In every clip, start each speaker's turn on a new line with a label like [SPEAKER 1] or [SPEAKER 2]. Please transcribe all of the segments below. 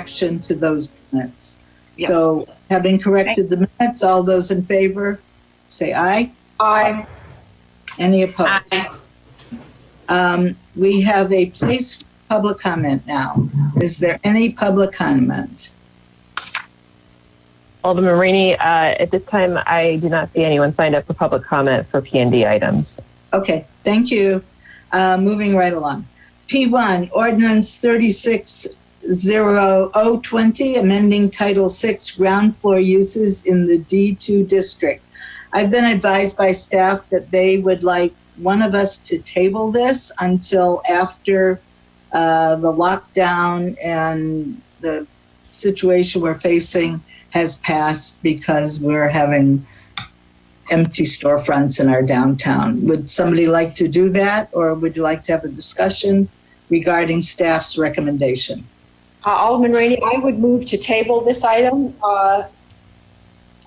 [SPEAKER 1] correction to those minutes.
[SPEAKER 2] Yep.
[SPEAKER 1] So having corrected the minutes, all those in favor, say aye.
[SPEAKER 2] Aye.
[SPEAKER 1] Any opposed?
[SPEAKER 2] Aye.
[SPEAKER 1] We have a place for public comment now. Is there any public comment?
[SPEAKER 3] Alderman Rainey, at this time, I do not see anyone signed up for public comment for P&D items.
[SPEAKER 1] Okay, thank you. Moving right along. P1, Ordinance 360020, amending Title 6 ground floor uses in the D2 district. I've been advised by staff that they would like one of us to table this until after the lockdown and the situation we're facing has passed, because we're having empty storefronts in our downtown. Would somebody like to do that, or would you like to have a discussion regarding staff's recommendation?
[SPEAKER 2] Alderman Rainey, I would move to table this item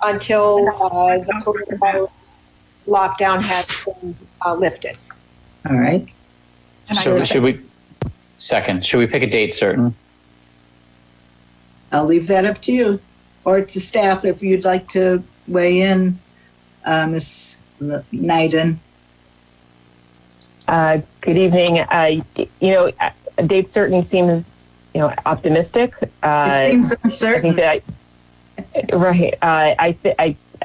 [SPEAKER 2] until the coronavirus lockdown has been lifted.
[SPEAKER 1] All right.
[SPEAKER 4] Should we pick a date certain?
[SPEAKER 1] I'll leave that up to you, or to staff if you'd like to weigh in, Ms. Naiden.
[SPEAKER 3] Good evening. A date certain seems, optimistic.
[SPEAKER 1] It seems uncertain.
[SPEAKER 3] I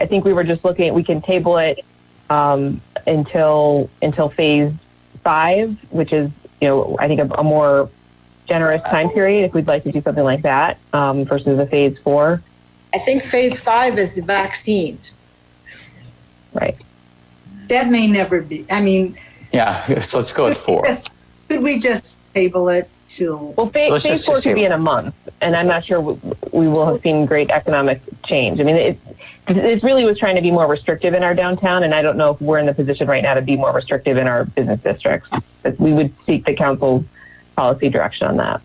[SPEAKER 3] think we were just looking. We can table it until phase 5, which is, I think a more generous time period if we'd like to do something like that versus a phase 4.
[SPEAKER 2] I think phase 5 is the vaccine.
[SPEAKER 3] Right.
[SPEAKER 1] That may never be. I mean,
[SPEAKER 4] Yeah, so let's go with 4.
[SPEAKER 1] Could we just table it till?
[SPEAKER 3] Well, phase 4 could be in a month, and I'm not sure we will have seen great economic change. I mean, it really was trying to be more restrictive in our downtown, and I don't know if we're in the position right now to be more restrictive in our business districts. But we would seek the council's policy direction on that.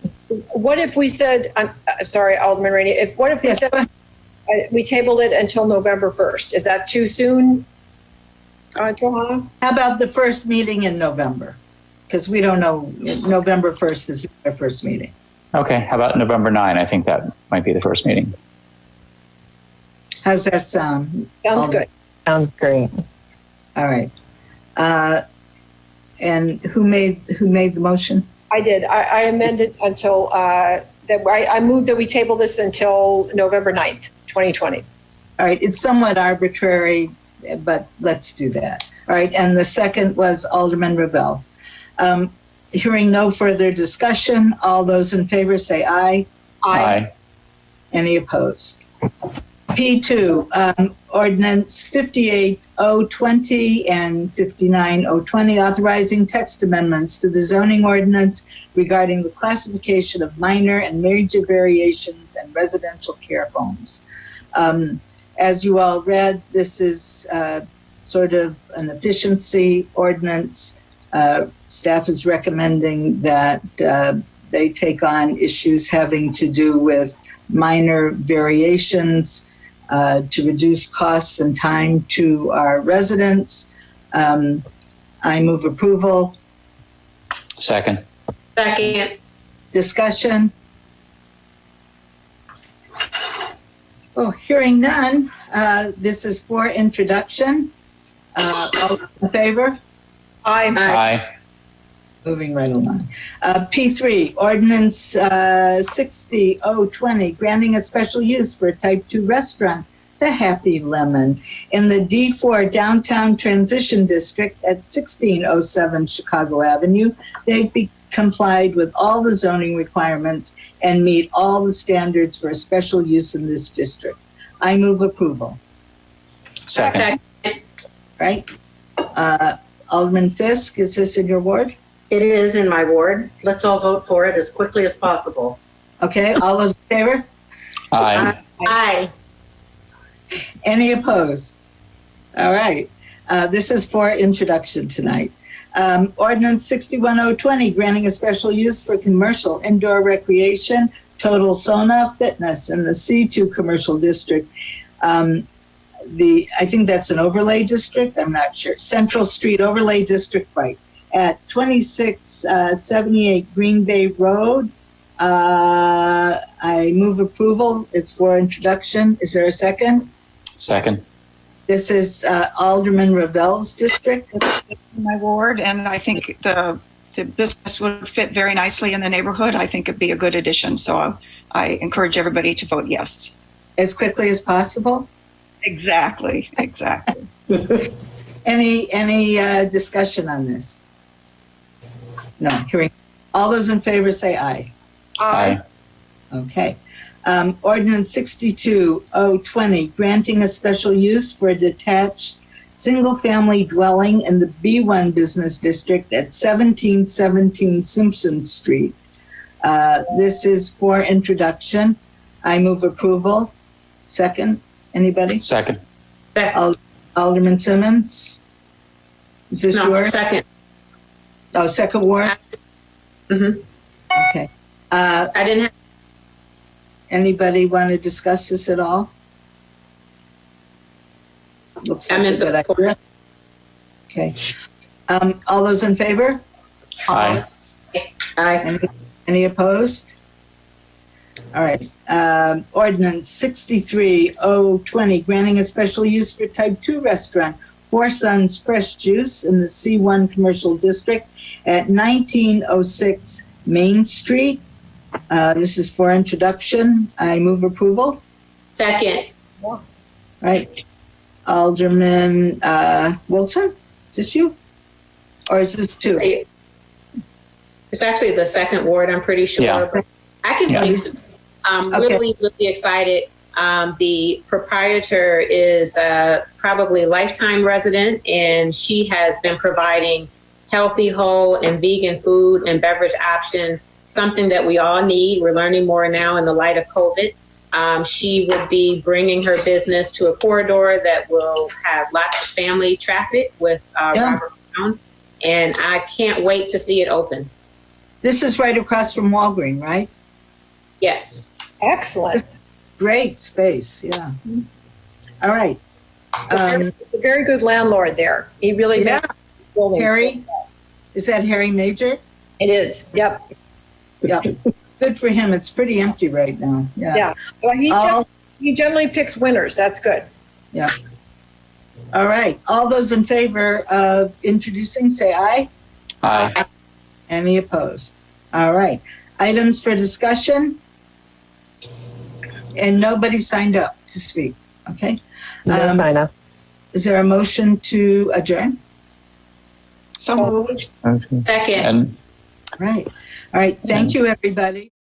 [SPEAKER 2] What if we said, I'm sorry, Alderman Rainey, what if we said we tabled it until November 1st? Is that too soon, Johanna?
[SPEAKER 1] How about the first meeting in November? Because we don't know, November 1st is our first meeting.
[SPEAKER 4] Okay, how about November 9? I think that might be the first meeting.
[SPEAKER 1] How's that sound?
[SPEAKER 2] Sounds good.
[SPEAKER 3] Sounds great.
[SPEAKER 1] All right. And who made the motion?
[SPEAKER 2] I did. I amended until, I moved that we table this until November 9th, 2020.
[SPEAKER 1] All right, it's somewhat arbitrary, but let's do that. All right, and the second was Alderman Revelle. Hearing no further discussion, all those in favor say aye.
[SPEAKER 4] Aye.
[SPEAKER 1] Any opposed? P2, Ordinance 58020 and 59020, authorizing text amendments to the zoning ordinance regarding the classification of minor and major variations and residential care homes. As you all read, this is sort of an efficiency ordinance. Staff is recommending that they take on issues having to do with minor variations to reduce costs and time to our residents. I move approval.
[SPEAKER 4] Second.
[SPEAKER 5] Second.
[SPEAKER 1] Discussion. Oh, hearing none, this is for introduction. All in favor?
[SPEAKER 2] Aye.
[SPEAKER 4] Aye.
[SPEAKER 1] Moving right along. P3, Ordinance 60020, granting a special use for a Type 2 restaurant, the Happy Lemon, in the D4 Downtown Transition District at 1607 Chicago Avenue. They've complied with all the zoning requirements and meet all the standards for a special use in this district. I move approval.
[SPEAKER 4] Second.
[SPEAKER 1] Right? Alderman Fisk, is this in your ward?
[SPEAKER 5] It is in my ward. Let's all vote for it as quickly as possible.
[SPEAKER 1] Okay, all those in favor?
[SPEAKER 4] Aye.
[SPEAKER 5] Aye.
[SPEAKER 1] Any opposed? All right. This is for introduction tonight. Ordinance 61020, granting a special use for commercial indoor recreation, Total Sona Fitness in the C2 Commercial District. I think that's an overlay district. I'm not sure. Central Street Overlay District, right, at 2678 Green Bay Road. I move approval. It's for introduction. Is there a second?
[SPEAKER 4] Second.
[SPEAKER 1] This is Alderman Ravel's district.
[SPEAKER 6] My ward, and I think the business would fit very nicely in the neighborhood. I think it'd be a good addition. So I encourage everybody to vote yes.
[SPEAKER 1] As quickly as possible.
[SPEAKER 6] Exactly.
[SPEAKER 1] Any discussion on this? No. Hearing. All those in favor say aye.
[SPEAKER 4] Aye.
[SPEAKER 1] Okay. Ordinance 62-020, granting a special use for a detached single-family dwelling in the B1 Business District at 1717 Simpson Street. This is for introduction. I move approval. Second, anybody?
[SPEAKER 4] Second.
[SPEAKER 1] Alderman Simmons? Is this
[SPEAKER 5] No,
[SPEAKER 1] yours?
[SPEAKER 5] second.
[SPEAKER 1] Oh, second ward?
[SPEAKER 5] Mhm.
[SPEAKER 1] Okay.
[SPEAKER 5] I didn't have,
[SPEAKER 1] Anybody want to discuss this at all? Looks like
[SPEAKER 5] I'm in
[SPEAKER 1] a good
[SPEAKER 5] support.
[SPEAKER 1] idea. Okay. All those in favor?
[SPEAKER 4] Aye.
[SPEAKER 5] Aye.
[SPEAKER 1] Any opposed? All right. Ordinance 63-020, granting a special use for type 2 restaurant, Four Sons Fresh Juice in the C1 Commercial District at 1906 Main Street. This is for introduction. I move approval.
[SPEAKER 5] Second.
[SPEAKER 1] All right. Alderman Wilson, is this you? Or is this two?
[SPEAKER 7] It's actually the second ward, I'm pretty sure.
[SPEAKER 4] Yeah.
[SPEAKER 7] But I can
[SPEAKER 4] Yeah.
[SPEAKER 7] speak. I'm
[SPEAKER 1] Okay.
[SPEAKER 7] really excited. The proprietor is probably a lifetime resident, and she has been providing healthy, whole, and vegan food and beverage options, something that we all need. We're learning more now in the light of COVID. She would be bringing her business to a corridor that will have lots of family traffic with
[SPEAKER 1] Yeah.
[SPEAKER 7] Robert Brown, and I can't wait to see it open.
[SPEAKER 1] This is right across from Walgreen, right?
[SPEAKER 7] Yes.
[SPEAKER 2] Excellent.
[SPEAKER 1] Great space, yeah. All right.
[SPEAKER 2] A very good landlord there. He really
[SPEAKER 1] Yeah.
[SPEAKER 2] makes buildings.
[SPEAKER 1] Harry, is that Harry Major?
[SPEAKER 2] It is. Yep.
[SPEAKER 1] Yep. Good for him. It's pretty empty right now. Yeah.
[SPEAKER 2] Yeah. Well,
[SPEAKER 1] All,
[SPEAKER 2] he generally picks winners. That's good.
[SPEAKER 1] all right. All those in favor of introducing, say aye.
[SPEAKER 4] Aye.
[SPEAKER 1] Any opposed? All right. Items for discussion? And nobody signed up to speak. Okay.
[SPEAKER 3] No sign up.
[SPEAKER 1] Is there a motion to adjourn?
[SPEAKER 6] So moved.
[SPEAKER 7] Second.
[SPEAKER 4] And
[SPEAKER 1] Right. All right. Thank you, everybody.